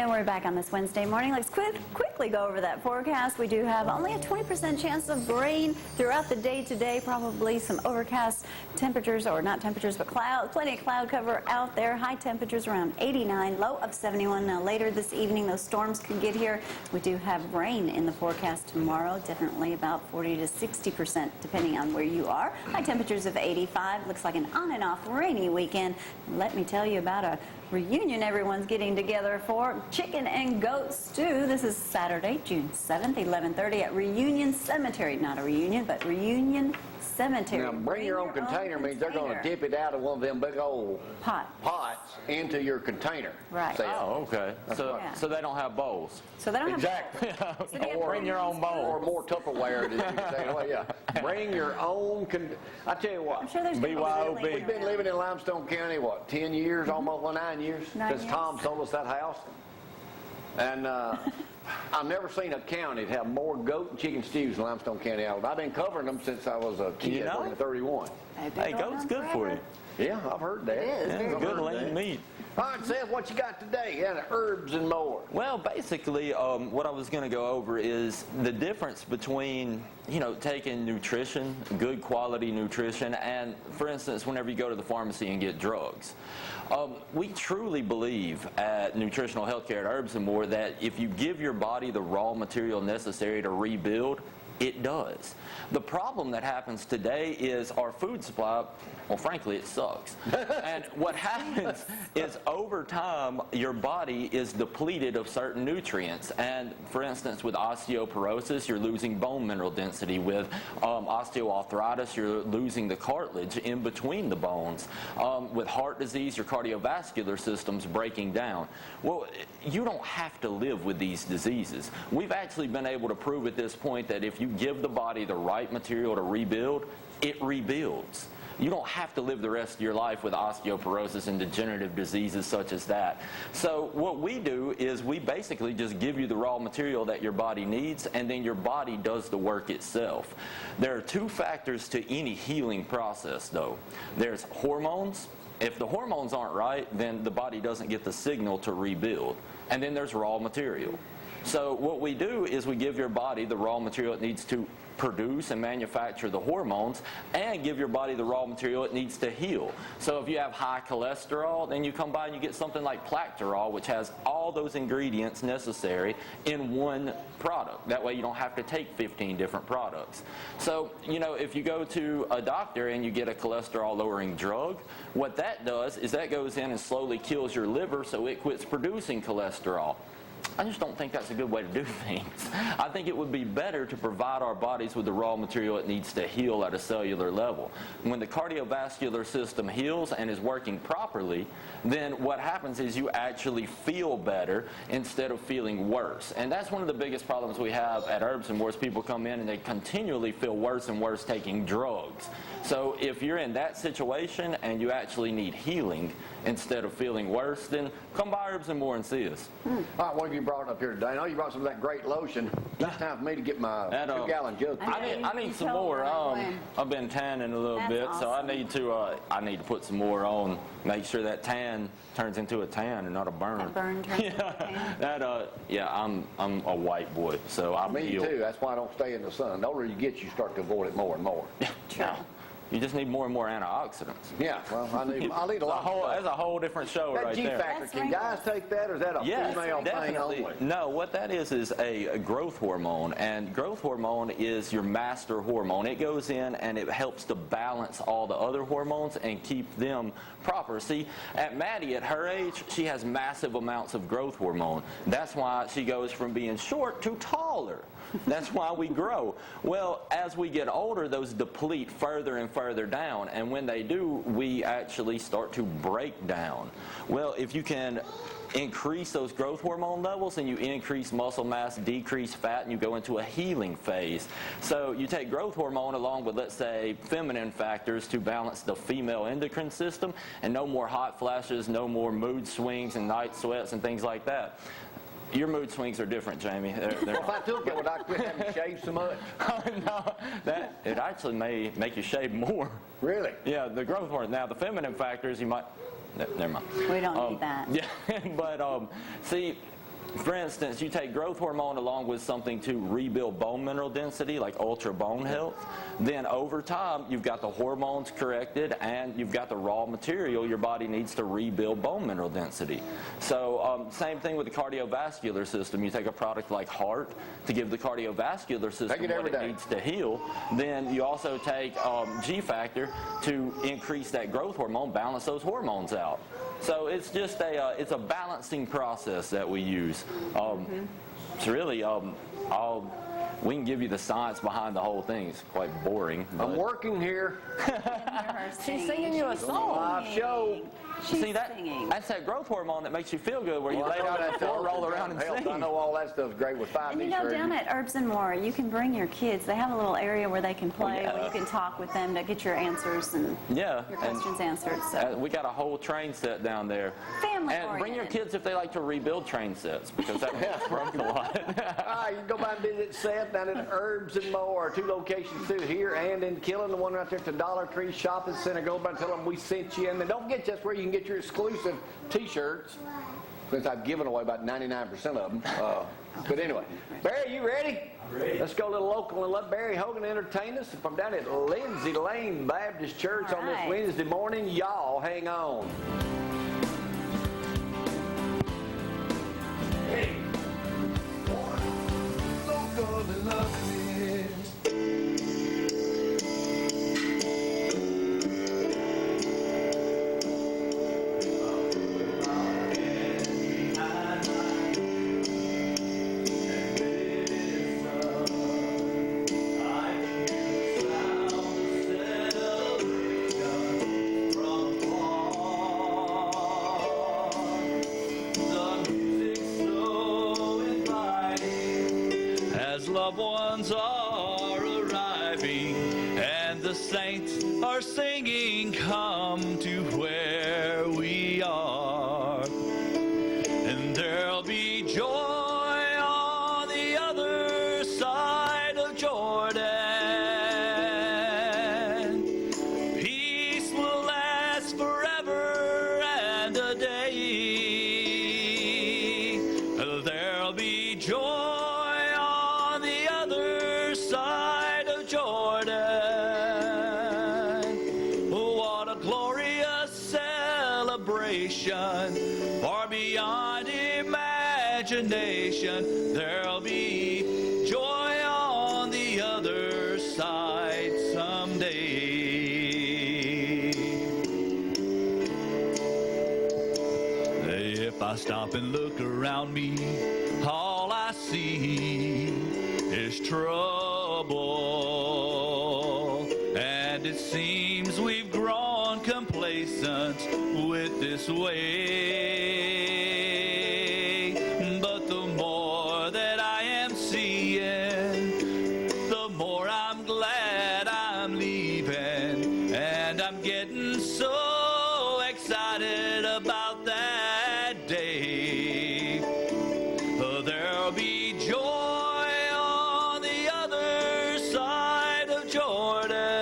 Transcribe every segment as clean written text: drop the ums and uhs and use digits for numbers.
And we're back on this Wednesday morning. Let's quickly go over that forecast. We do have only a 20% chance of rain throughout the day today. Probably some overcast temperatures, or not temperatures, but clouds. Plenty of cloud cover out there. High temperatures around 89, low of 71. Now later this evening, those storms could get here. We do have rain in the forecast tomorrow. Definitely about 40 to 60%, depending on where you are. High temperatures of 85. Looks like an on and off rainy weekend. Let me tell you about a reunion everyone's getting together for. Chicken and goat stew. This is Saturday, June 7th, 11:30 at Reunion Cemetery. Not a reunion, but Reunion Cemetery. Now, bring your own container means they're going to dip it out of one of them big old pots into your container. Right. Oh, okay. So they don't have bowls. So they don't exactly. have so or bring your own bowl. Or more Tupperware, as you can say. Well, yeah. Bring your own. I tell you what. I'm sure there's BYOB. We've been living in Limestone County, what, 10 years, almost 9 years, since Tom sold us that house. And I've never seen a county that have more goat and chicken stews in Limestone County. I've been covering them since I was a kid, in 31. Hey, goat's good for you. Yeah, I've heard that. It is. Yeah, good lean meat. All right, Seth, what you got today? Yeah, herbs and more. Well, basically, what I was going to go over is the difference between, taking nutrition, good quality nutrition, and, for instance, whenever you go to the pharmacy and get drugs. We truly believe at Nutritional Healthcare at Herbs and More that if you give your body the raw material necessary to rebuild, it does. The problem that happens today is our food supply, well, frankly, it sucks. And what happens is over time, your body is depleted of certain nutrients. And for instance, with osteoporosis, you're losing bone mineral density. With osteoarthritis, you're losing the cartilage in between the bones. With heart disease, your cardiovascular system's breaking down. Well, you don't have to live with these diseases. We've actually been able to prove at this point that if you give the body the right material to rebuild, it rebuilds. You don't have to live the rest of your life with osteoporosis and degenerative diseases such as that. So what we do is we basically just give you the raw material that your body needs, and then your body does the work itself. There are two factors to any healing process, though. There's hormones. If the hormones aren't right, then the body doesn't get the signal to rebuild. And then there's raw material. So what we do is we give your body the raw material it needs to produce and manufacture the hormones, and give your body the raw material it needs to heal. So if you have high cholesterol, then you come by and you get something like Placterol, which has all those ingredients necessary in one product. That way you don't have to take 15 different products. So, if you go to a doctor and you get a cholesterol lowering drug, what that does is that goes in and slowly kills your liver so it quits producing cholesterol. I just don't think that's a good way to do things. I think it would be better to provide our bodies with the raw material it needs to heal at a cellular level. When the cardiovascular system heals and is working properly, then what happens is you actually feel better instead of feeling worse. And that's one of the biggest problems we have at Herbs and More is people come in and they continually feel worse and worse taking drugs. So if you're in that situation and you actually need healing instead of feeling worse, then come by Herbs and More and see us. All right, what have you brought up here today? I know you brought some of that great lotion. It's time for me to get my 2-gallon jug. I need some more. I've been tanning a little bit, awesome. So I need to put some more on. Make sure that tan turns into a tan and not a burn. That burn turns into a tan. I'm a white boy, so I'm Me too. That's why I don't stay in the sun. The older you get, you start to avoid it more and more. True. You just need more and more antioxidants. Yeah, well, I'll eat a lot. That's a whole different show right there. That G-factor, can guys take that, or is that a female thing only? No, what that is a growth hormone, and growth hormone is your master hormone. It goes in and it helps to balance all the other hormones and keep them proper. See, at Maddie, at her age, she has massive amounts of growth hormone. That's why she goes from being short to taller. That's why we grow. Well, as we get older, those deplete further and further down, and when they do, we actually start to break down. Well, if you can increase those growth hormone levels and you increase muscle mass, decrease fat, and you go into a healing phase. So you take growth hormone along with, let's say, feminine factors to balance the female endocrine system, and no more hot flashes, no more mood swings and night sweats and things like that. Your mood swings are different, Jamie. Well, if I took it, would I quit having to shave so much? No, it actually may make you shave more. Really? Yeah, the growth hormone. Now, the feminine factors, you might... Never mind. We don't need that. Yeah, but see, For instance, you take growth hormone along with something to rebuild bone mineral density, like Ultra Bone Health. Then over time, you've got the hormones corrected, and you've got the raw material your body needs to rebuild bone mineral density. So same thing with the cardiovascular system. You take a product like Heart to give the cardiovascular system what it needs to heal. Then you also take G-Factor to increase that growth hormone, balance those hormones out. So it's just it's a balancing process that we use. It's really we can give you the science behind the whole thing. It's quite boring. I'm working here. She's singing you a song. Live show. She's singing. That's that growth hormone that makes you feel good, where you lay down on the floor, roll around, and sing. I know all that stuff's great with 5D. And you know, down at Herbs and More, you can bring your kids. They have a little area where they can play, where you can talk with them to get your answers and your questions answered. So we got a whole train set down there. Family And bring your oriented. kids if they like to rebuild train sets, because that one's broken a lot. You can go by and visit Seth down at Herbs and More. 2 locations too, here and in Killen. The one right there at the Dollar Tree Shopping Center. Go by and tell them we sent you. And then don't forget, that's where you can get your exclusive T-shirts, since I've given away about 99% of them. But anyway, Barry, you ready? I'm ready. Let's go a little local and let Barry Hogan entertain us from down at Lindsay Lane Baptist Church on this Wednesday morning. Y'all hang on. Hey. Local and loving. Loved ones are arriving, and the saints are singing, come to where we are. And there'll be joy on the other side of Jordan. Peace will last forever and a day. There'll be joy far beyond imagination. There'll be joy on the other side someday. If I stop and look around me, all I see is trouble, and it seems we've grown complacent with this way. But the more that I am seeing, the more I'm glad I'm leaving, and I'm getting so excited about that day. There'll be joy on the other side of Jordan.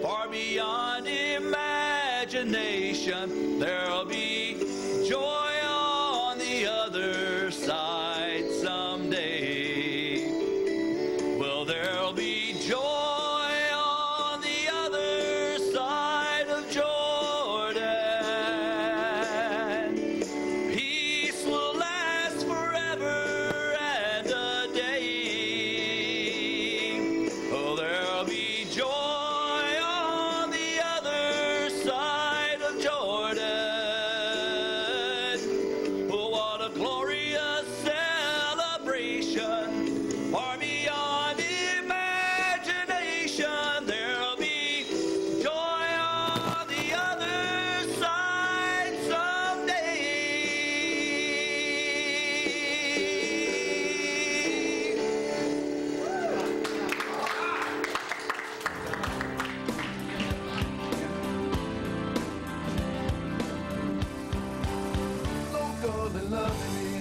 Far beyond imagination, there'll be joy on the other side someday. Well, there'll be joy on the other side of Jordan. Peace will last forever and a day. Oh, there'll be joy on the other side of Jordan. and loving me.